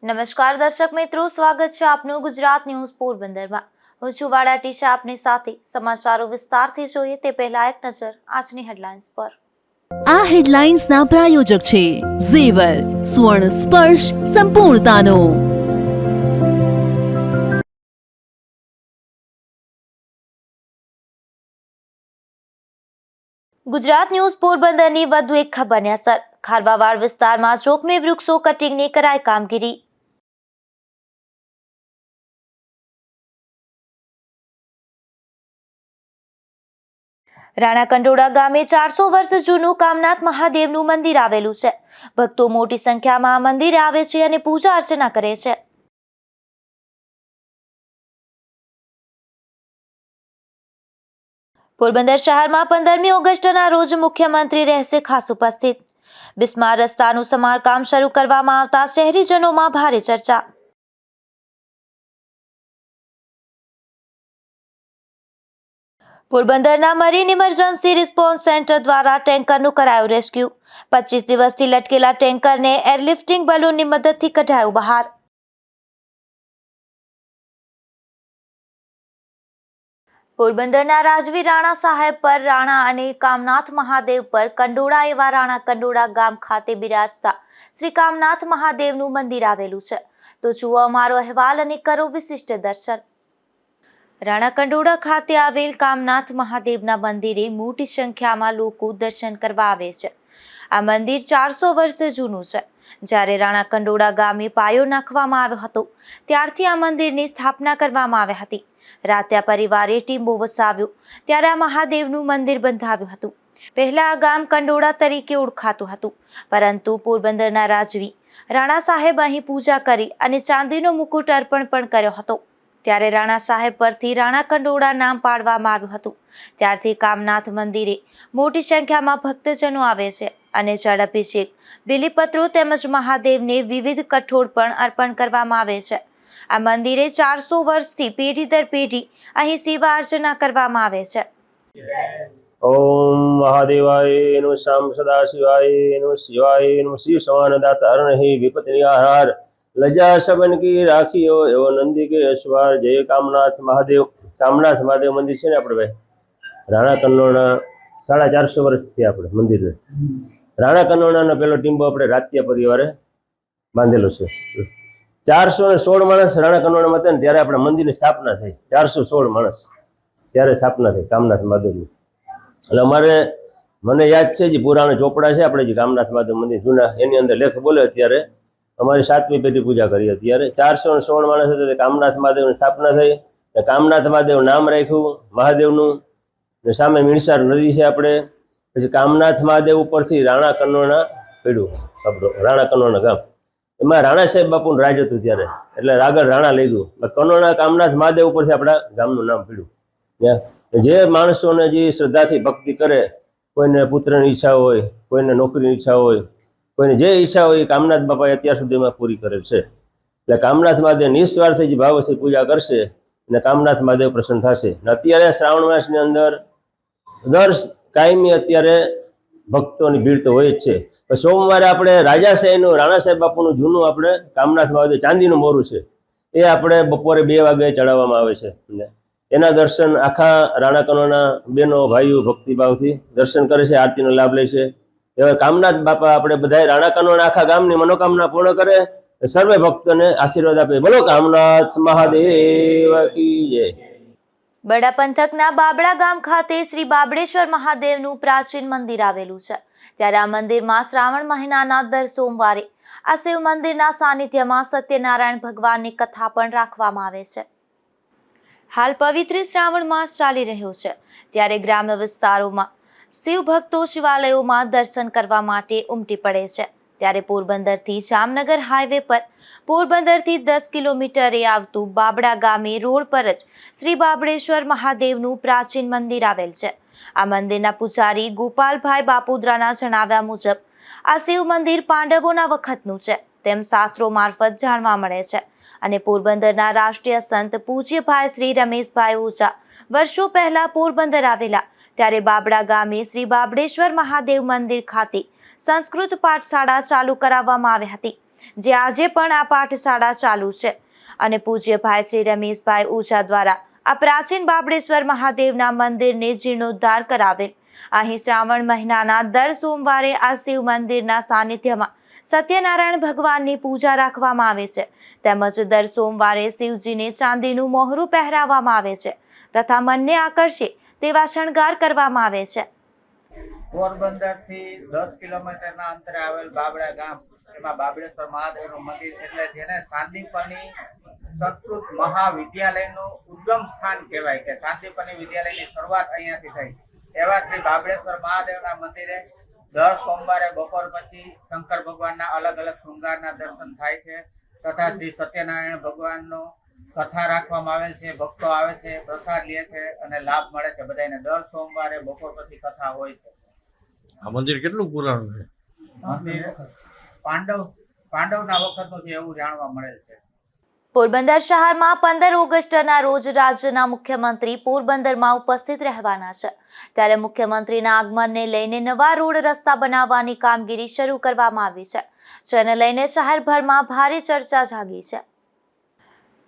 નમસ્કાર દર્શક મિત્રો, સ્વાગત છે આપનું ગુજરાત ન્યૂઝ પોરબંદરમાં। હું છું વાડા ટીશા, આપની સાથે સમાચારો વિસ્તારથી જોઈએ તે પહેલા એક નજર આજની હેડલાઇન્સ પર। આ હેડલાઇન્સના પ્રાયોજક છે ઝેવર, સુવર્ણ સ્પર્શ સંપૂર્ણતાનો। ગુજરાત ન્યૂઝ પોરબંદરની વધુ એક ખબરની અસર। ખારબાવાડ વિસ્તારમાં જોખમી વૃક્ષો કટિંગની કરાઈ કામગીરી। રાણા કંડોળા ગામે 400 વર્ષ જૂનું કામનાથ મહાદેવનું મંદિર આવેલું છે। ભક્તો મોટી સંખ્યામાં આ મંદિરે આવે છે અને પૂજા અર્ચના કરે છે। પોરબંદર શહેરમાં 15મી ઓગસ્ટના રોજ મુખ્યમંત્રી રહેશે ખાસ ઉપસ્થિત। બિસ્માર રસ્તાનું સમારકામ શરૂ કરવામાં આવતા શહેરીજનોમાં ભારે ચર્ચા। પોરબંદરના મરીન ઇમરજન્સી રિસ્પોન્સ સેન્ટર દ્વારા ટેન્કરનું કરાયું રેસ્ક્યુ। 25 દિવસથી લટકેલા ટેન્કરને એરલિફ્ટિંગ બલૂનની મદદથી કઢાયું બહાર। પોરબંદરના રાજવી રાણા સાહેબ પર રાણા અને કામનાથ મહાદેવ પર કંડોળા એવા રાણા કંડોળા ગામ ખાતે બિરાજતા શ્રી કામનાથ મહાદેવનું મંદિર આવેલું છે। તો જુઓ અમારો અહેવાલ અને કરો વિશિષ્ટ દર્શન। રાણા કંડોળા ખાતે આવેલ કામનાથ મહાદેવના મંદિરે મોટી સંખ્યામાં લોકો દર્શન કરવા આવે છે। આ મંદિર 400 વર્ષ જૂનું છે। જ્યારે રાણા કંડોળા ગામે પાયો નાખવામાં આવ્યો હતો ત્યારથી આ મંદિરની સ્થાપના કરવામાં આવી હતી। રાતે આ પરિવારે ટીંબો વસાવ્યો ત્યારે આ મહાદેવનું મંદિર બંધાવ્યું હતું। પહેલા આ ગામ કંડોળા તરીકે ઓળખાતું હતું, પરંતુ પોરબંદરના રાજવી રાણા સાહેબ અહીં પૂજા કરી અને ચાંદીનો મુકુટ અર્પણ પણ કર્યો હતો। ત્યારે રાણા સાહેબ પરથી રાણા કંડોળા નામ પાડવામાં આવ્યું હતું। ત્યારથી કામનાથ મંદિરે મોટી સંખ્યામાં ભક્તજનો આવે છે અને જળ અભિષેક, બિલીપત્રો તેમજ મહાદેવને વિવિધ કઠોળ પણ અર્પણ કરવામાં આવે છે। આ મંદિરે 400 વર્ષથી પેઢી દર પેઢી અહીં સેવા અર્ચના કરવામાં આવે છે। ओम महादेवाय नमः शाम सदा शिवाय नमः शिवाय नमः शिव समानदाता हरणहि विपत्ति निहार लज्जा सबन की राखियो एवो नंदी के अश्वार जय कामनाथ महादेव। कामनाथ महादेव मंदिर છે ને આપણે ભાઈ રાણા કન્નોળના 450 વર્ષથી આપણે મંદિરને રાણા કન્નોળાનો પેલો ટીંબો આપણે રાત્યા પરિવારે બાંધેલો છે। 416 માણસ રાણા કન્નોળામાં હતા ને ત્યારે આપણે મંદિરની સ્થાપના થઈ। 416 માણસ ત્યારે સ્થાપના થઈ કામનાથ મહાદેવની। એટલે અમારે મને યાદ છે જે પુરાણ ચોપડા છે આપણે જે કામનાથ મહાદેવ મંદિર જૂના એની અંદર લેખ બોલે અત્યારે અમારી 7મી પેઢી પૂજા કરી। અત્યારે 416 માણસ હતા કામનાથ મહાદેવની સ્થાપના થઈ। કામનાથ મહાદેવ નામ રાખ્યું મહાદેવનું। સામે મીણસાર નદી છે આપણે। પછી કામનાથ મહાદેવ ઉપરથી રાણા કન્નોળા પડ્યું આપણું રાણા કન્નોળા ગામ। એમાં રાણા સાહેબ બાપુનું રાજ હતું ત્યારે, એટલે આગળ રાણા લઈ ગયું કન્નોળા કામનાથ મહાદેવ ઉપરથી આપણા ગામનું નામ પડ્યું। જે માણસોને જે શ્રદ્ધાથી ભક્તિ કરે, કોઈને પુત્રની ઈચ્છા હોય, કોઈને નોકરીની ઈચ્છા હોય, કોઈને જે ઈચ્છા હોય એ કામનાથ બાપાએ અત્યાર સુધીમાં પૂરી કરેલ છે। એટલે કામનાથ મહાદેવ નિસ્વાર્થ જે ભાવથી પૂજા કરશે અને કામનાથ મહાદેવ પ્રસન્ન થશે। અત્યારે શ્રાવણ માસની અંદર દર કાયમી અત્યારે ભક્તોની ભીડ તો હોય જ છે। સોમવારે આપણે રાજાશાહીનું રાણા સાહેબ બાપુનું જૂનું આપણે કામનાથ મહાદેવ ચાંદીનું મોરું છે એ આપણે બપોરે 2 વાગે ચડાવવામાં આવે છે। એના દર્શન આખા રાણા કન્નોળના બહેનો ભાઈઓ ભક્તિભાવથી દર્શન કરે છે, આરતીનો લાભ લે છે। એવા કામનાથ બાપા આપણે બધા રાણા કન્નોળના આખા ગામની મનોકામના પૂર્ણ કરે, સર્વે ભક્તોને આશીર્વાદ આપે। બોલો કામનાથ મહાદેવ કી જય। બડા પંથકના બાબડા ગામ ખાતે શ્રી બાબડેશ્વર મહાદેવનું પ્રાચીન મંદિર આવેલું છે। ત્યારે આ મંદિરમાં શ્રાવણ મહિનાના દર સોમવારે આ શિવ મંદિરના સાનિધ્યમાં સત્યનારાયણ ભગવાનની કથા પણ રાખવામાં આવે છે। હાલ પવિત્ર શ્રાવણ માસ ચાલી રહ્યો છે, ત્યારે ગ્રામ્ય વિસ્તારોમાં શિવ ભક્તો શિવાલયોમાં દર્શન કરવા માટે ઉમટી પડે છે। ત્યારે પોરબંદરથી જામનગર હાઈવે પર પોરબંદરથી 10 કિલોમીટરે આવતું બાબડા ગામે રોડ પર જ શ્રી બાબડેશ્વર મહાદેવનું પ્રાચીન મંદિર આવેલ છે। આ મંદિરના પૂજારી ગોપાલભાઈ બાપુદ્રાના જણાવ્યા મુજબ આ શિવ મંદિર પાંડવોના વખતનું છે તેમ શાસ્ત્રો મારફત જાણવા મળે છે। અને પોરબંદરના રાષ્ટ્રીય સંત પૂજ્યભાઈ શ્રી રમેશભાઈ ઓઝા વર્ષો પહેલા પોરબંદર આવેલા ત્યારે બાબડા ગામે શ્રી બાબડેશ્વર મહાદેવ મંદિર ખાતે સંસ્કૃત પાઠશાળા ચાલુ કરાવવામાં આવી હતી। જે આજે પણ આ પાઠશાળા ચાલુ છે અને પૂજ્ય ભાઈ શ્રી રમેશભાઈ ઓઝા દ્વારા આ પ્રાચીન બાબળેશ્વર મહાદેવના મંદિરને જીર્ણોદ્ધાર કરાવેલ. અહીં શ્રાવણ મહિનાના દર સોમવારે આ શિવ મંદિરના સાનિધ્યમાં સત્યનારાયણ ભગવાનની પૂજા રાખવામાં આવે છે. તેમજ દર સોમવારે શિવજીને ચાંદીનું મોહરું પહેરાવવામાં આવે છે તથા મનને આકર્ષે તેવા શણગાર કરવામાં આવે છે. પોરબંદરથી 10 કિલોમીટરના અંતરે આવેલ બાબડા ગામ, એમાં બાબળેશ્વર મહાદેવનું મંદિર, એટલે જેને સાંદીપની સંસ્કૃત મહાવિદ્યાલયનું ઉદ્ગમ સ્થાન કહેવાય કે સાંદીપની વિદ્યાલયની શરૂઆત અહીંયાથી થઈ. એવા શ્રી બાબળેશ્વર મહાદેવના મંદિરે દર સોમવારે બપોર પછી શંકર ભગવાનના અલગ અલગ શૃંગારના દર્શન થાય છે તથા શ્રી સત્યનારાયણ ભગવાનનો કથા રાખવામાં આવેલ છે. ભક્તો આવે છે, પ્રસાદ લે છે અને લાભ મળે છે બધાને. દર સોમવારે બપોર પછી કથા હોય છે. આ મંદિર કેટલું પુરાણું છે? મંદિર પાંડવના વખતનું છે એવું જાણવા મળેલ છે. પોરબંદર શહેરમાં 15 ઓગસ્ટના રોજ રાજ્યના મુખ્યમંત્રી પોરબંદરમાં ઉપસ્થિત રહેવાના છે. ત્યારે મુખ્યમંત્રીના આગમનને લઈને નવા રોડ રસ્તા બનાવવાની કામગીરી શરૂ કરવામાં આવી છે, જેને લઈને શહેરભરમાં ભારે ચર્ચા જાગી છે.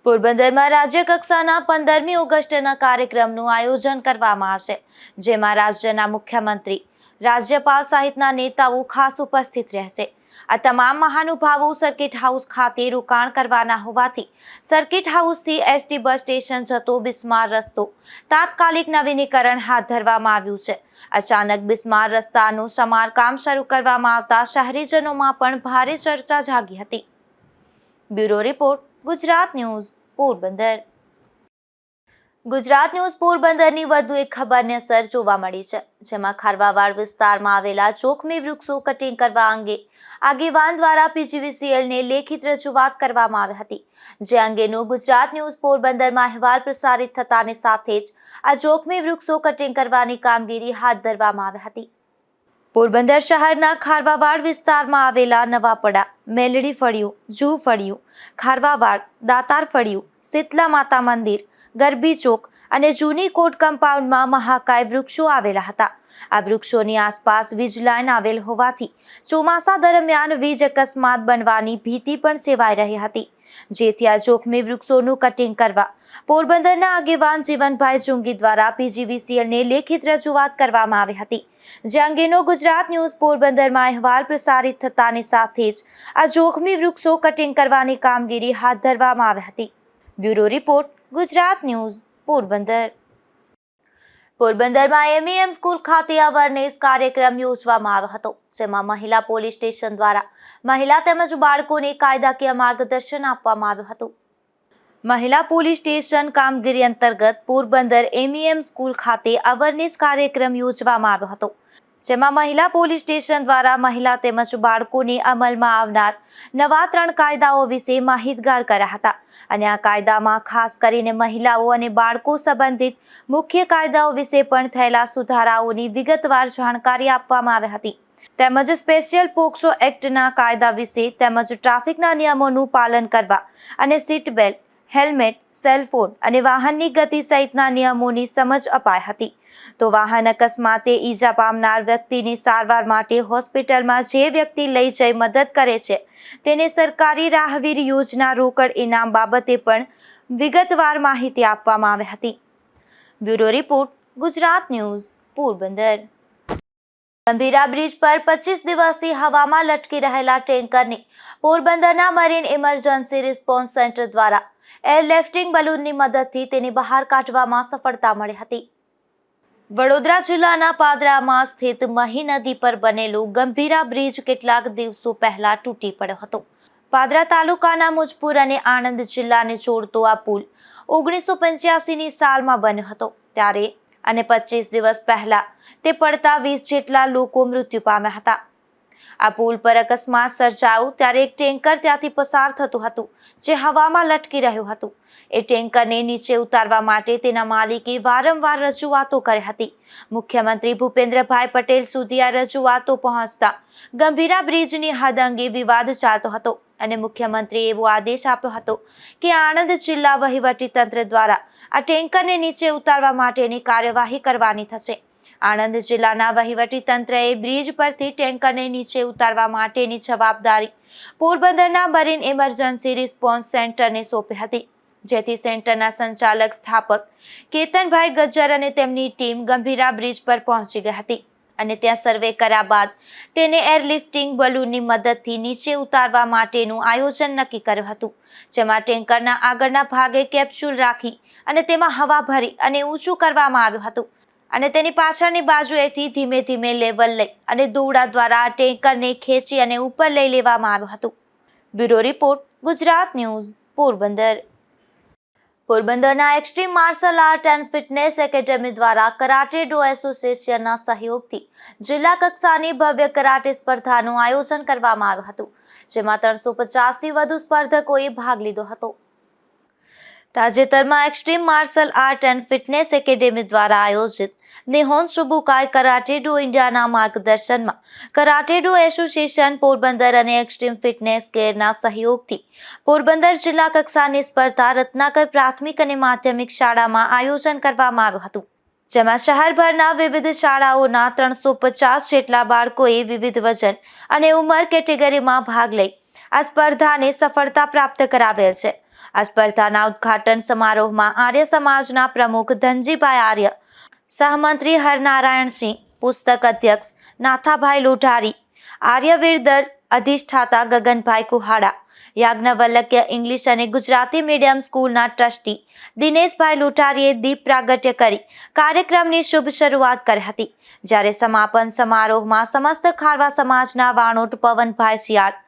પોરબંદરમાં રાજ્ય કક્ષાના 15મી ઓગસ્ટના કાર્યક્રમનું આયોજન કરવામાં આવશે, જેમાં રાજ્યના મુખ્યમંત્રી, રાજ્યપાલ સહિતના નેતાઓ ખાસ ઉપસ્થિત રહેશે. આ તમામ મહાનુભાવો સર્કિટ હાઉસ ખાતે રોકાણ કરવાના હોવાથી સર્કિટ હાઉસથી એસટી બસ સ્ટેશન જતો બિસ્માર રસ્તો તાત્કાલિક નવીનીકરણ હાથ ધરવામાં આવ્યું છે. અચાનક બિસ્માર રસ્તાનું સમારકામ શરૂ કરવામાં આવતા શહેરીજનોમાં પણ ભારે ચર્ચા જાગી હતી. Bureau report, Gujarat news, Porbandar. Gujarat news પોરબંદરની વધુ એક ખબરની અસર જોવા મળી છે, જેમાં ખારવાવાડ વિસ્તારમાં આવેલા જોખમી વૃક્ષો કટિંગ કરવા અંગે આગેવાન દ્વારા પીજીવીસીએલને લેખિત રજૂઆત કરવામાં આવી હતી. જે અંગેનો ગુજરાત ન્યૂઝ પોરબંદરમાં અહેવાલ પ્રસારિત થતાની સાથે જ આ જોખમી વૃક્ષો કટિંગ કરવાની કામગીરી હાથ ધરવામાં આવી હતી. પોરબંદર શહેરના ખારવાવાડ વિસ્તારમાં આવેલા નવાપડા, મેલડી ફળિયું, જૂ ફળિયું, ખારવાવાડ, દાતાર ફળિયું, શીતલા માતા મંદિર, ગરબી ચોક અને જૂની કોટ કમ્પાઉન્ડમાં મહાકાય વૃક્ષો આવેલા હતા. આ વૃક્ષોની આસપાસ વીજ લાઇન આવેલ હોવાથી ચોમાસા દરમિયાન વીજ અકસ્માત બનવાની ભીતિ પણ સેવાઈ રહી હતી. જેથી આ જોખમી વૃક્ષોનું કટિંગ કરવા પોરબંદરના આગેવાન જીવનભાઈ જુંગી દ્વારા પીજીવીસીએલને લેખિત રજૂઆત કરવામાં આવી હતી. જે અંગેનો ગુજરાત ન્યૂઝ પોરબંદરમાં અહેવાલ પ્રસારિત થતાની સાથે જ આ જોખમી વૃક્ષો કટિંગ કરવાની કામગીરી હાથ ધરવામાં આવી હતી. Bureau report, Gujarat news, Porbandar. પોરબંદરમાં એમઈએમ સ્કૂલ ખાતે અવેરનેસ કાર્યક્રમ યોજવામાં આવ્યો હતો, જેમાં મહિલા પોલીસ સ્ટેશન દ્વારા મહિલા તેમજ બાળકોને કાયદાકીય માર્ગદર્શન આપવામાં આવ્યું હતું. મહિલા પોલીસ સ્ટેશન કામગીરી અંતર્ગત પોરબંદર એમઈએમ સ્કૂલ ખાતે અવેરનેસ કાર્યક્રમ યોજવામાં આવ્યો હતો, જેમાં મહિલા પોલીસ સ્ટેશન દ્વારા મહિલા તેમજ બાળકોને અમલમાં આવનાર નવા 3 કાયદાઓ વિશે માહિતગાર કર્યા હતા. અને આ કાયદામાં ખાસ કરીને મહિલાઓ અને બાળકો સંબંધિત મુખ્ય કાયદાઓ વિશે પણ થયેલા સુધારાઓની વિગતવાર જાણકારી આપવામાં આવી હતી. તેમજ સ્પેશિયલ પોક્સો એક્ટના કાયદા વિશે તેમજ ટ્રાફિકના નિયમોનું પાલન કરવા અને સીટ બેલ્ટ, હેલ્મેટ, સેલફોન અને વાહનની ગતિ સહિતના નિયમોની સમજ અપાઈ હતી. તો વાહન અકસ્માતે ઈજા પામનાર વ્યક્તિની સારવાર માટે હોસ્પિટલમાં જે વ્યક્તિ લઈ જઈ મદદ કરે છે તેને સરકારી રાહવીર યોજના રોકડ ઇનામ બાબતે પણ વિગતવાર માહિતી આપવામાં આવી હતી. Bureau report, Gujarat news, Porbandar. Gambhira bridge પર 25 દિવસથી હવામાં લટકી રહેલા ટેન્કરને પોરબંદરના મરીન ઇમરજન્સી રિસ્પોન્સ સેન્ટર દ્વારા એરલિફ્ટિંગ બલૂનની મદદથી તેને બહાર કાઢવામાં સફળતા મળી હતી. વડોદરા જિલ્લાના પાદરામાં સ્થિત મહી નદી પર બનેલો ગંભીરા બ્રિજ કેટલાક દિવસો પહેલા તૂટી પડ્યો હતો. પાદરા તાલુકાના મુજપુર અને આણંદ જિલ્લાને જોડતો આ પુલ 1985ની સાલમાં બન્યો હતો ત્યારે અને 25 દિવસ પહેલા તે પડતા 20 જેટલા લોકો મૃત્યુ પામ્યા હતા. આ પુલ પર અકસ્માત સર્જાયો ત્યારે એક ટેન્કર ત્યાંથી પસાર થતું હતું, જે હવામાં લટકી રહ્યું હતું. એ ટેન્કરને નીચે ઉતારવા માટે તેના માલિકે વારંવાર રજૂઆતો કરી હતી. મુખ્યમંત્રી ભૂપેન્દ્રભાઈ પટેલ સુધી આ રજૂઆતો પહોંચતા ગંભીરા બ્રિજની હદ અંગે વિવાદ ચાલતો હતો અને મુખ્યમંત્રીએ એવો આદેશ આપ્યો હતો કે આણંદ જિલ્લા વહીવટી તંત્ર દ્વારા આ ટેન્કરને નીચે ઉતારવા માટેની કાર્યવાહી કરવાની થશે. આણંદ જિલ્લાના વહીવટી તંત્રએ બ્રિજ પરથી ટેન્કરને નીચે ઉતારવા માટેની જવાબદારી પોરબંદરના મરીન ઇમરજન્સી રિસ્પોન્સ સેન્ટરને સોંપી હતી, જેથી સેન્ટરના સંચાલક સ્થાપક કેતનભાઈ ગજ્જર અને તેમની ટીમ ગંભીરા બ્રિજ પર પહોંચી ગઈ હતી અને ત્યાં સર્વે કર્યા બાદ તેને એરલિફ્ટિંગ બલૂનની મદદથી નીચે ઉતારવા માટેનું આયોજન નક્કી કર્યું હતું, જેમાં ટેન્કરના આગળના ભાગે કેપ્સ્યુલ રાખી અને તેમાં હવા ભરી અને ઊંચું કરવામાં આવ્યું હતું અને તેની પાછળની બાજુએથી ધીમે ધીમે લેવલ લઈ અને દોરડા દ્વારા ટેન્કરને ખેંચી અને ઉપર લઈ લેવામાં આવ્યું હતું. Bureau report, Gujarat news, Porbandar. પોરબંદરના extreme martial art and fitness academy દ્વારા કરાટે ડો એસોસિએશનના સહયોગથી જિલ્લા કક્ષાની ભવ્ય કરાટે સ્પર્ધાનું આયોજન કરવામાં આવ્યું હતું, જેમાં 350થી વધુ સ્પર્ધકોએ ભાગ લીધો હતો. તાજેતરમાં extreme martial art and fitness academy દ્વારા આયોજિત નિહોન સુબુકાઈ કરાટે ડો ઇન્ડિયાના માર્ગદર્શનમાં કરાટે ડો એસોસિએશન પોરબંદર અને એક્સ્ટ્રીમ ફિટનેસ કેરના સહયોગથી પોરબંદર જિલ્લા કક્ષાની સ્પર્ધા રત્નાકર પ્રાથમિક અને માધ્યમિક શાળામાં આયોજન કરવામાં આવ્યું હતું, જેમાં શહેરભરના વિવિધ શાળાઓના 350 જેટલા બાળકોએ વિવિધ વજન અને ઉંમર કેટેગરીમાં ભાગ લઈ આ સ્પર્ધાને સફળતા પ્રાપ્ત કરાવેલ છે. આ સ્પર્ધાના ઉદ્ઘાટન સમારોહમાં આર્ય સમાજના પ્રમુખ ધનજીભાઈ આર્ય, સહમંત્રી હરનારાયણસિંહ, પુસ્તક અધ્યક્ષ નાથાભાઈ લોઢારી, આર્યવીરદર અધિષ્ઠાતા ગગનભાઈ કુહાડા, યાજ્ઞવલ્ક્ય ઇંગ્લિશ અને ગુજરાતી મીડિયમ સ્કૂલના ટ્રસ્ટી દિનેશભાઈ લોઢારીએ દીપ પ્રાગટ્ય કરી કાર્યક્રમની શુભ શરૂઆત કરી હતી, જ્યારે સમાપન સમારોહમાં સમસ્ત ખારવા સમાજના વાણોટ પવનભાઈ શિયાળ,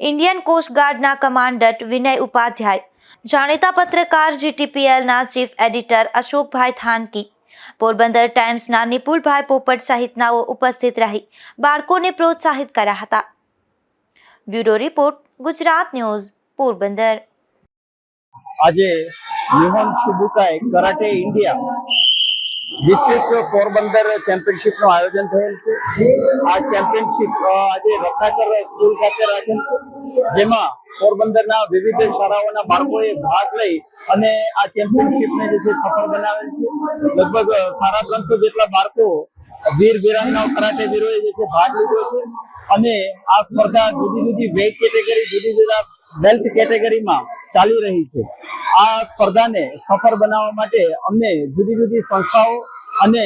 ઇન્ડિયન કોસ્ટગાર્ડના કમાન્ડન્ટ વિનય ઉપાધ્યાય, જાણીતા પત્રકાર GTPLના ચીફ એડિટર અશોકભાઈ થાનકી, પોરબંદર ટાઈમ્સના નિપુલભાઈ પોપટ સહિતનાઓ ઉપસ્થિત રહી બાળકોને પ્રોત્સાહિત કર્યા હતા. Bureau report, Gujarat news, Porbandar. આજે Nihon Subukai karate India district Porbandar ચેમ્પિયનશિપનું આયોજન થયેલ છે. આ ચેમ્પિયનશિપ આજે રત્નાકર સ્કૂલ ખાતે રાખેલ છે, જેમાં પોરબંદરના વિવિધ શાળાઓના બાળકોએ ભાગ લઈ અને આ ચેમ્પિયનશિપને જે છે સફળ બનાવેલ છે. લગભગ 350 જેટલા બાળકો વીર વીરાંગનાઓ કરાટે વીરોએ જે છે ભાગ લીધો છે અને આ સ્પર્ધા જુદી જુદી વેઇટ કેટેગરી, જુદી જુદા બેલ્ટ કેટેગરીમાં ચાલી રહી છે. આ સ્પર્ધાને સફળ બનાવવા માટે અમને જુદી જુદી સંસ્થાઓ અને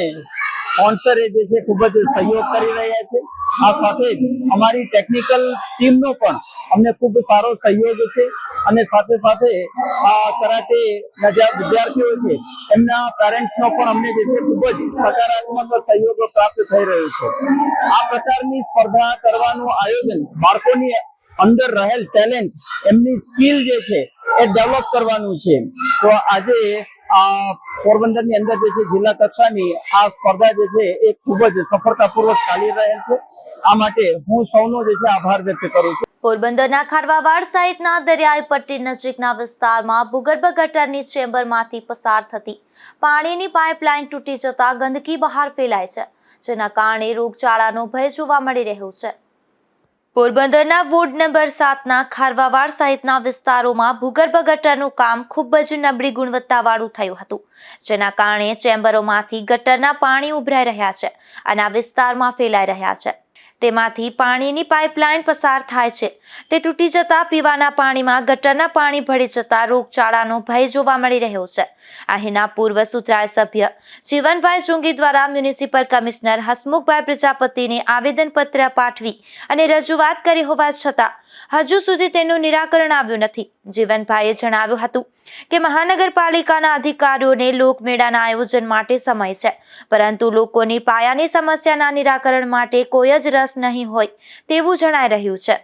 સ્પોન્સરે જે છે ખૂબ જ સહયોગ કરી રહ્યા છે. આ સાથે જ અમારી ટેકનિકલ ટીમનો પણ અમને ખૂબ સારો સહયોગ છે અને સાથે સાથે આ કરાટેના જે વિદ્યાર્થીઓ છે એમના પેરેન્ટ્સનો પણ અમને જે છે ખૂબ જ સકારાત્મક સહયોગ પ્રાપ્ત થઈ રહ્યો છે. આ પ્રકારની સ્પર્ધા કરવાનું આયોજન બાળકોની અંદર રહેલ ટેલેન્ટ, એમની સ્કિલ જે છે એ ડેવલપ કરવાનું છે. તો આજે પોરબંદરની અંદર જે છે જિલ્લા કક્ષાની આ સ્પર્ધા જે છે એ ખૂબ જ સફળતાપૂર્વક ચાલી રહેલ છે. આ માટે હું સૌનો જે છે આભાર વ્યક્ત કરું છું. પોરબંદરના ખારવાવાડ સહિતના દરિયાઈ પટ્ટી નજીકના વિસ્તારમાં ભૂગર્ભ ગટરની ચેમ્બરમાંથી પસાર થતી પાણીની પાઇપલાઇન તૂટી જતા ગંદકી બહાર ફેલાય છે, જેના કારણે રોગચાળાનો ભય જોવા મળી રહ્યો છે. પોરબંદરના વોર્ડ નંબર 7ના ખારવાવાડ સહિતના વિસ્તારોમાં ભૂગર્ભ ગટરનું કામ ખૂબ જ નબળી ગુણવત્તાવાળું થયું હતું, જેના કારણે ચેમ્બરોમાંથી ગટરના પાણી ઉભરાઈ રહ્યા છે અને આ વિસ્તારમાં ફેલાઈ રહ્યા છે. તેમાંથી પાણીની પાઇપલાઇન પસાર થાય છે, તે તૂટી જતા પીવાના પાણીમાં ગટરના પાણી ભળી જતા રોગચાળાનો ભય જોવા મળી રહ્યો છે. અહીંના પૂર્વ સુધરાય સભ્ય જીવનભાઈ સુંગી દ્વારા મ્યુનિસિપલ કમિશનર હસમુખભાઈ પ્રજાપતિને આવેદનપત્ર પાઠવી અને રજૂઆત કરી હોવા છતાં હજુ સુધી તેનું નિરાકરણ આવ્યું નથી. જીવનભાઈએ જણાવ્યું હતું કે મહાનગરપાલિકાના અધિકારીઓને લોકમેળાના આયોજન માટે સમય છે, પરંતુ લોકોની પાયાની સમસ્યાના નિરાકરણ માટે કોઈ જ રસ નહીં હોય તેવું જણાઈ રહ્યું છે.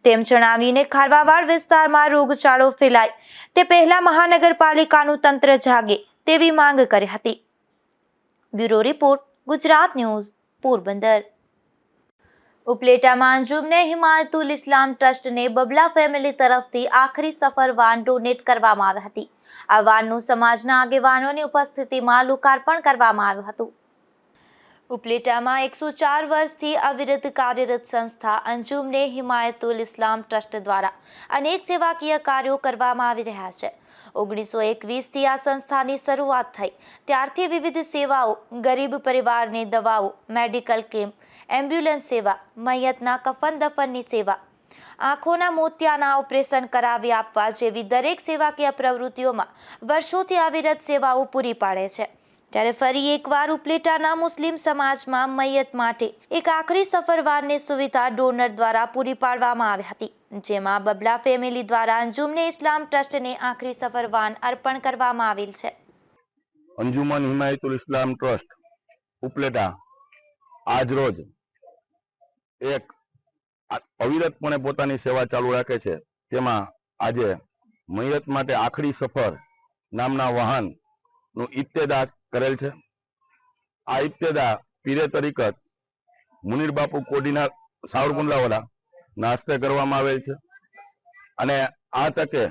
તેમ જણાવીને ખારવાવાડ વિસ્તારમાં રોગચાળો ફેલાય તે પહેલા મહાનગરપાલિકાનું તંત્ર જાગે તેવી માંગ કરી હતી. Bureau report, Gujarat news, Porbandar. ઉપલેટામાં અંજુમને હિમાયતુલ ઇસ્લામ ટ્રસ્ટને બબલા ફેમિલી તરફથી આખરી સફર વાન ડોનેટ કરવામાં આવી હતી. આ વાનનું સમાજના આગેવાનોની ઉપસ્થિતિમાં લોકાર્પણ કરવામાં આવ્યું હતું. ઉપલેટામાં 104 વર્ષથી અવિરત કાર્યરત સંસ્થા અંજુમને હિમાયતુલ ઇસ્લામ ટ્રસ્ટ દ્વારા અનેક સેવાકીય કાર્યો કરવામાં આવી રહ્યા છે. 1921થી આ સંસ્થાની શરૂઆત થઈ ત્યારથી વિવિધ સેવાઓ, ગરીબ પરિવારને દવાઓ, મેડિકલ કેમ્પ, એમ્બ્યુલન્સ સેવા, મૈયતના કફન દફનની સેવા, આંખોના મોતિયાના ઓપરેશન કરાવી આપવા જેવી દરેક સેવાકીય પ્રવૃત્તિઓમાં વર્ષોથી અવિરત સેવાઓ પૂરી પાડે છે. ત્યારે ફરી એકવાર ઉપલેટાના મુસ્લિમ સમાજમાં મૈયત માટે એક આખરી સફરવાનની સુવિધા ડોનર દ્વારા પૂરી પાડવામાં આવી હતી, જેમાં બબલા ફેમિલી દ્વારા અંજુમને ઇસ્લામ ટ્રસ્ટને આખરી સફરવાન અર્પણ કરવામાં આવેલ છે. અંજુમન હિમાયતુલ ઇસ્લામ ટ્રસ્ટ ઉપલેટા આજ રોજ એક અવિરતપણે પોતાની સેવા ચાલુ રાખે છે. તેમાં આજે મૈયત માટે આખરી સફર નામના વાહનનું ઇબ્તેદા કરેલ છે. આ ઇબ્તેદા પીરે તરીકત મુનીર બાપુ કોડીના સાવરકુંડલાવાળા ના હસ્તે કરવામાં આવેલ છે અને આ તકે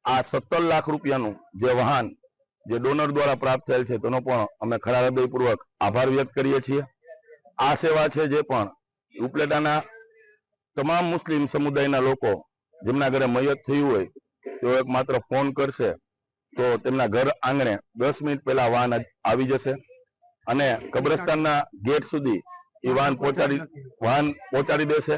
આ 17 લાખ રૂપિયાનું જે વાહન જે ડોનર દ્વારા પ્રાપ્ત થયેલ છે તેનો પણ અમે ખરા હૃદયપૂર્વક આભાર વ્યક્ત કરીએ છીએ. આ સેવા છે જે પણ ઉપલેટાના તમામ મુસ્લિમ સમુદાયના લોકો જેમના ઘરે મૈયત થયું હોય તેઓ એક માત્ર ફોન કરશે તો તેમના ઘર આંગણે 10 મિનિટ પહેલા વાહન આવી જશે અને કબ્રસ્તાનના ગેટ સુધી એ વાહન પહોંચાડી દેશે.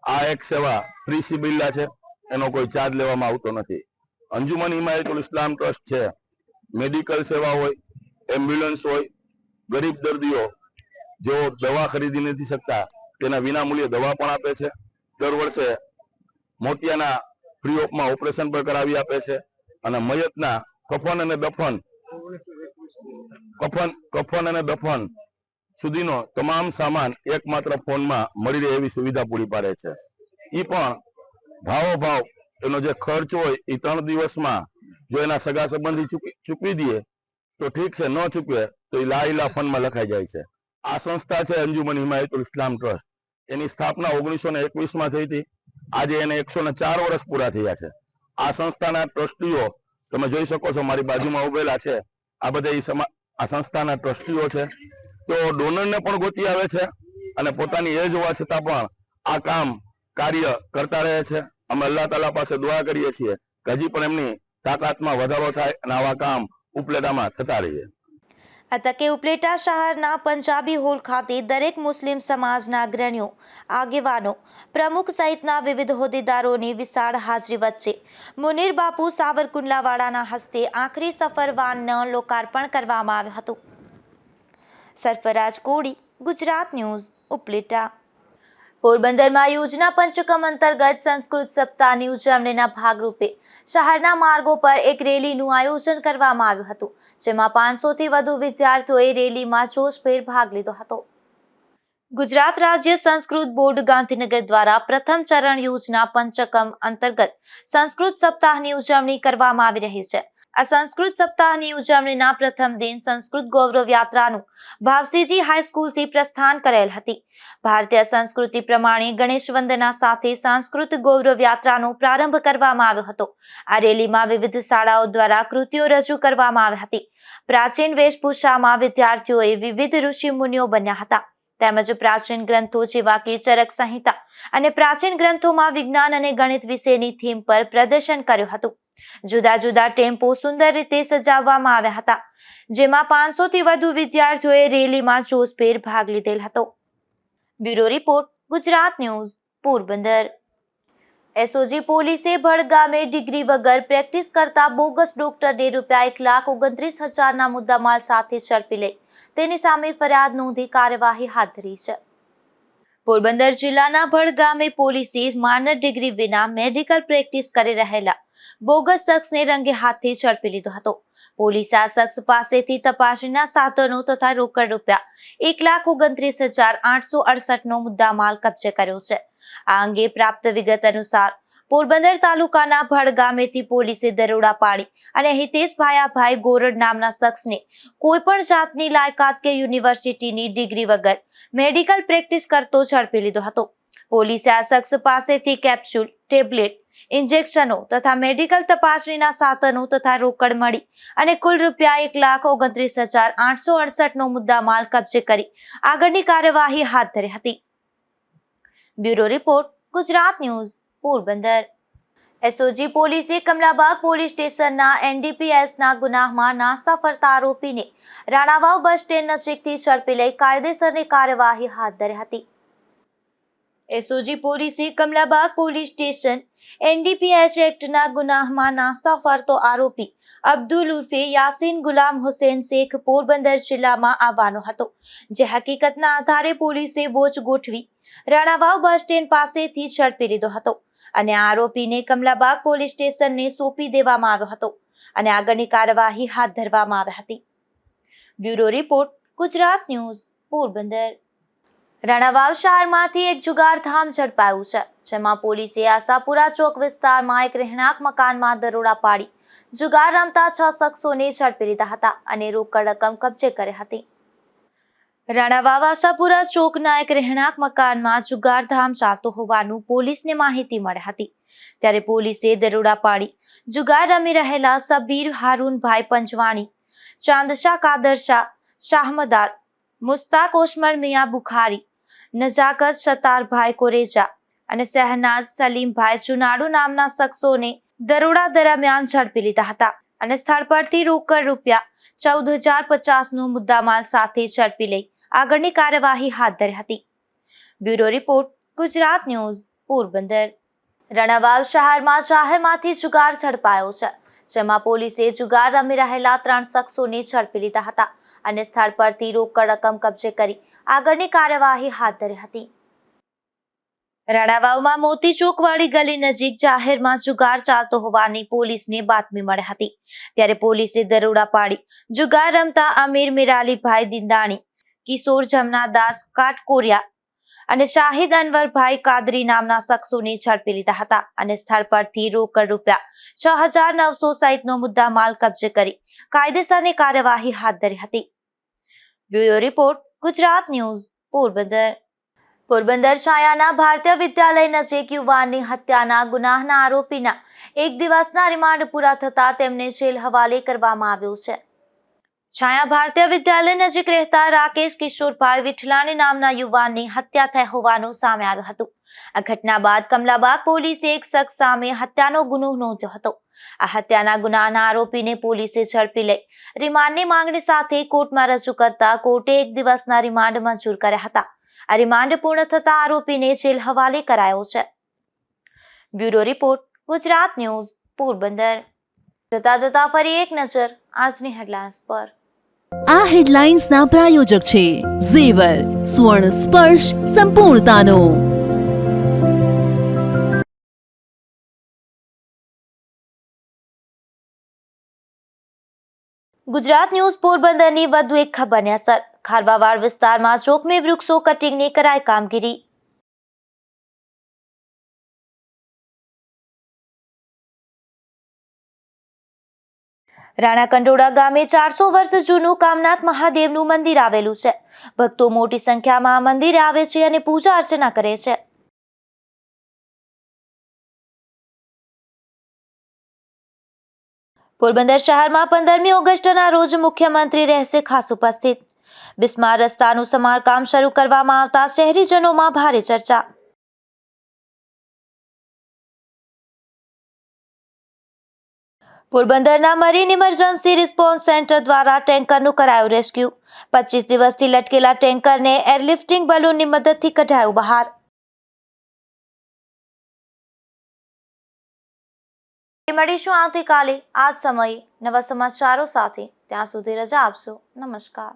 આ એક સેવા ફ્રી સિબિલ્લા છે, એનો કોઈ ચાર્જ લેવામાં આવતો નથી. અંજુમન હિમાયતુલ ઇસ્લામ ટ્રસ્ટ છે મેડિકલ સેવા હોય, એમ્બ્યુલન્સ હોય, ગરીબ દર્દીઓ જેઓ દવા ખરીદી નથી શકતા તેના વિના મૂલ્યે દવા પણ આપે છે. દર વર્ષે મોતિયાના ફ્રી ઓફમાં ઓપરેશન પણ કરાવી આપે છે અને મયતના કફન અને દફન સુધીનો તમામ સામાન એકમાત્ર ફોનમાં મળી રહે એવી સુવિધા પૂરી પાડે છે. એ પણ ભાવોભાવ એનો જે ખર્ચ હોય એ 3 દિવસમાં જો એના સગા સંબંધી ચૂકવી દઈએ તો ઠીક છે, ન ચૂકવે તો એ લાઈલા ફંડમાં લખાઈ જાય છે. આ સંસ્થા છે અંજુમન હિમાયતુલ ઇસ્લામ ટ્રસ્ટ. એની સ્થાપના 1921માં થઈ હતી. આજે એને 104 વર્ષ પૂરા થયા છે. આ સંસ્થાના ટ્રસ્ટીઓ તમે જોઈ શકો છો, મારી બાજુમાં ઉભેલા છે. આ બધા આ સંસ્થાના ટ્રસ્ટીઓ છે. તો ડોનરને પણ ગોતી આવે છે અને પોતાની એજ હોવા છતાં પણ આ કાર્ય કરતા રહે છે. અમે અલ્લાહ તાલા પાસે દુઆ કરીએ છીએ કે હજી પણ એમની તાકાતમાં વધારો થાય અને આવા કામ ઉપલેટામાં થતા રહીએ. આ તકે ઉપલેટા શહેરના પંજાબી હોલ ખાતે દરેક મુસ્લિમ સમાજના અગ્રણીઓ, આગેવાનો, પ્રમુખ સહિતના વિવિધ હોદ્દેદારોની વિશાળ હાજરી વચ્ચે મુનીર બાપુ સાવરકુંડલાવાળાના હસ્તે આખરી સફરવાનનું લોકાર્પણ કરવામાં આવ્યું હતું. સરફરાજ કોડી, ગુજરાત ન્યૂઝ, ઉપલેટા. પોરબંદરમાં યોજના પંચકમ અંતર્ગત સંસ્કૃત સપ્તાહની ઉજવણીના ભાગરૂપે શહેરના માર્ગો પર એક રેલીનું આયોજન કરવામાં આવ્યું હતું, જેમાં 500થી વધુ વિદ્યાર્થીઓએ રેલીમાં જોશભેર ભાગ લીધો હતો. ગુજરાત રાજ્ય સંસ્કૃત બોર્ડ ગાંધીનગર દ્વારા પ્રથમ ચરણ યોજના પંચકમ અંતર્ગત સંસ્કૃત સપ્તાહની ઉજવણી કરવામાં આવી રહી છે. આ સંસ્કૃત સપ્તાહની ઉજવણીના પ્રથમ દિન સંસ્કૃત ગૌરવ યાત્રાનું ભાવસીજી હાઈસ્કૂલથી પ્રસ્થાન કરેલ હતી. ભારતીય સંસ્કૃતિ પ્રમાણે ગણેશ વંદના સાથે સંસ્કૃત ગૌરવ યાત્રાનો પ્રારંભ કરવામાં આવ્યો હતો. આ રેલીમાં વિવિધ શાળાઓ દ્વારા કૃતિઓ રજૂ કરવામાં આવી હતી. પ્રાચીન વેશભૂષામાં વિદ્યાર્થીઓએ વિવિધ ઋષિ મુનિઓ બન્યા હતા, તેમજ પ્રાચીન ગ્રંથો જેવા કે ચરક સંહિતા અને પ્રાચીન ગ્રંથોમાં વિજ્ઞાન અને ગણિત વિશેની થીમ પર પ્રદર્શન કર્યું હતું. જુદા જુદા ટેમ્પો સુંદર રીતે સજાવવામાં આવ્યા હતા, જેમાં 500થી વધુ વિદ્યાર્થીઓએ રેલીમાં જોશભેર ભાગ લીધેલ હતો. Bureau report, Gujarat news, Porbandar. SOG પોલીસે ભડ ગામે ડિગ્રી વગર પ્રેક્ટિસ કરતા બોગસ ડોક્ટરને ₹1,29,000ના મુદ્દામાલ સાથે ઝડપી લઈ તેની સામે ફરિયાદ નોંધી કાર્યવાહી હાથ ધરી છે. પોરબંદર જિલ્લાના ભડ ગામે પોલીસે માનદ ડિગ્રી વિના મેડિકલ પ્રેક્ટિસ કરી રહેલા બોગસ શખ્સને રંગે હાથથી ઝડપી લીધો હતો. પોલીસે આ શખ્સ પાસેથી તપાસણીના સાધનો તથા રોકડ ₹1,29,868નો મુદ્દામાલ કબજે કર્યો છે. આ અંગે પ્રાપ્ત વિગત અનુસાર પોરબંદર તાલુકાના ભડ ગામેથી પોલીસે દરોડા પાડી અને હિતેશ ભાયાભાઈ ગોરડ નામના શખ્સને કોઈ પણ જાતની લાયકાત કે યુનિવર્સિટીની ડિગ્રી વગર મેડિકલ પ્રેક્ટિસ કરતો ઝડપી લીધો હતો. પોલીસે આ શખ્સ પાસેથી કેપ્સ્યુલ, ટેબ્લેટ, ઇન્જેક્શનો તથા મેડિકલ તપાસણીના સાધનો તથા રોકડ મળી અને કુલ ₹1,29,868નો મુદ્દામાલ કબજે કરી આગળની કાર્યવાહી હાથ ધરી હતી. Bureau report, Gujarat news, Porbandar. SOG પોલીસે કમલાબાગ પોલીસ સ્ટેશનના એનડીપીએસના ગુનામાં નાસ્તા ફરતા આરોપીને રાણાવાવ બસ સ્ટેન્ડ નજીકથી ઝડપી લઈ કાયદેસરની કાર્યવાહી હાથ ધરી હતી. એસઓજી પોલીસે કમલાબાગ પોલીસ સ્ટેશન એનડીપીએસ એક્ટના ગુનામાં નાસ્તા ફરતો આરોપી અબ્દુલ ઉર્ફે યાસીન ગુલામ હુસેન શેખ પોરબંદર જિલ્લામાં આવવાનો હતો, જે હકીકતના આધારે પોલીસે વોચ ગોઠવી રાણાવાવ બસ સ્ટેન્ડ પાસેથી ઝડપી લીધો હતો અને આરોપીને કમલાબાગ પોલીસ સ્ટેશનને સોંપી દેવામાં આવ્યો હતો અને આગળની કાર્યવાહી હાથ ધરવામાં આવી હતી. Bureau report, Gujarat news, Porbandar. Ranavav શહેરમાંથી એક જુગારધામ ઝડપાયું છે, જેમાં પોલીસે આશાપુરા ચોક વિસ્તારમાં એક રહેણાંક મકાનમાં દરોડા પાડી જુગાર રમતા 6 શખ્સોને ઝડપી લીધા હતા અને રોકડ રકમ કબજે કરી હતી. રાણાવાવ આશાપુરા ચોકના એક રહેણાંક મકાનમાં જુગારધામ ચાલતો હોવાનું પોલીસને માહિતી મળી હતી, ત્યારે પોલીસે દરોડા પાડી જુગાર રમી રહેલા સબીર હારૂનભાઈ પંજવાણી, ચાંદશા કાદરશા શાહમદાર, મુસ્તાક ઓસમર મિયા બુખારી, નજાકત સતારભાઈ કોરેજા અને શહેનાઝ સલીમભાઈ ચુનાડુ નામના શખ્સોને દરોડા દરમિયાન ઝડપી લીધા હતા અને સ્થળ પરથી રોકડ ₹14,050નો મુદ્દામાલ સાથે ઝડપી લઈ આગળની કાર્યવાહી હાથ ધરી હતી. Bureau report, Gujarat news, Porbandar. Ranavav શહેરમાં જાહેરમાંથી જુગાર ઝડપાયો છે, જેમાં પોલીસે જુગાર રમી રહેલા 3 શખ્સોને ઝડપી લીધા હતા અને સ્થળ પરથી રોકડ રકમ કબજે કરી આગળની કાર્યવાહી હાથ ધરી હતી. રાણાવાવમાં મોતી ચોકવાળી ગલી નજીક જાહેરમાં જુગાર ચાલતો હોવાની પોલીસને બાતમી મળી હતી, ત્યારે પોલીસે દરોડા પાડી જુગાર રમતા અમીર મિરાલીભાઈ દિંદાણી, કિશોર જમનાદાસ કાટકોરિયા અને શાહિદ અનવરભાઈ કાદરી નામના શખ્સોને ઝડપી લીધા હતા અને સ્થળ પરથી રોકડ ₹6,900 સહિતનો મુદ્દામાલ કબજે કરી કાયદેસરની કાર્યવાહી હાથ ધરી હતી. Bureau report, Gujarat news, Porbandar. Porbandar છાયાના ભારતીય વિદ્યાલય નજીક યુવાનની હત્યાના ગુનાના આરોપીના 1 દિવસના રિમાન્ડ પૂરા થતા તેમને જેલ હવાલે કરવામાં આવ્યો છે. છાયા ભારતીય વિદ્યાલય નજીક રહેતા રાકેશ કિશોરભાઈ વિઠલાણી નામના યુવાનની હત્યા થઈ હોવાનું સામે આવ્યું હતું. આ ઘટના બાદ કમલાબાગ પોલીસે એક શખ્સ સામે હત્યાનો ગુનો નોંધ્યો હતો. આ હત્યાના ગુનાના આરોપીને પોલીસે ઝડપી લઈ રિમાન્ડની માંગણી સાથે કોર્ટમાં રજૂ કરતા કોર્ટે 1 દિવસના રિમાન્ડ મંજૂર કર્યા હતા. આ રિમાન્ડ પૂર્ણ થતા આરોપીને જેલ હવાલે કરાયો છે. Bureau report, Gujarat news, Porbandar. જોતા ફરી એક નજર આજની હેડલાઇન્સ પર. આ હેડલાઇન્સના પ્રાયોજક છે ઝેવર, સુવર્ણ સ્પર્શ સંપૂર્ણતાનો. ગુજરાત ન્યૂઝ પોરબંદરની વધુ એક ખબરની અસર. ખારવાવાડ વિસ્તારમાં જોખમી વૃક્ષો કટિંગની કરાઈ કામગીરી. રાણા કંડોળા ગામે 400 વર્ષ જૂનું કામનાથ મહાદેવનું મંદિર આવેલું છે. ભક્તો મોટી સંખ્યામાં મંદિરે આવે છે અને પૂજા અર્ચના કરે છે. પોરબંદર શહેરમાં 15મી ઓગસ્ટના રોજ મુખ્યમંત્રી રહેશે ખાસ ઉપસ્થિત. બિસ્માર રસ્તાનું સમારકામ શરૂ કરવામાં આવતા શહેરીજનોમાં ભારે ચર્ચા. પોરબંદરના મરીન ઇમરજન્સી રિસ્પોન્સ સેન્ટર દ્વારા ટેન્કરનું કરાયું રેસ્ક્યુ. 25 દિવસથી લટકેલા ટેન્કરને એરલિફ્ટિંગ બલૂનની મદદથી કઢાયું બહાર. મળીશું આવતીકાલે આ જ સમયે નવા સમાચારો સાથે. ત્યાં સુધી રજા આપશો. નમસ્કાર.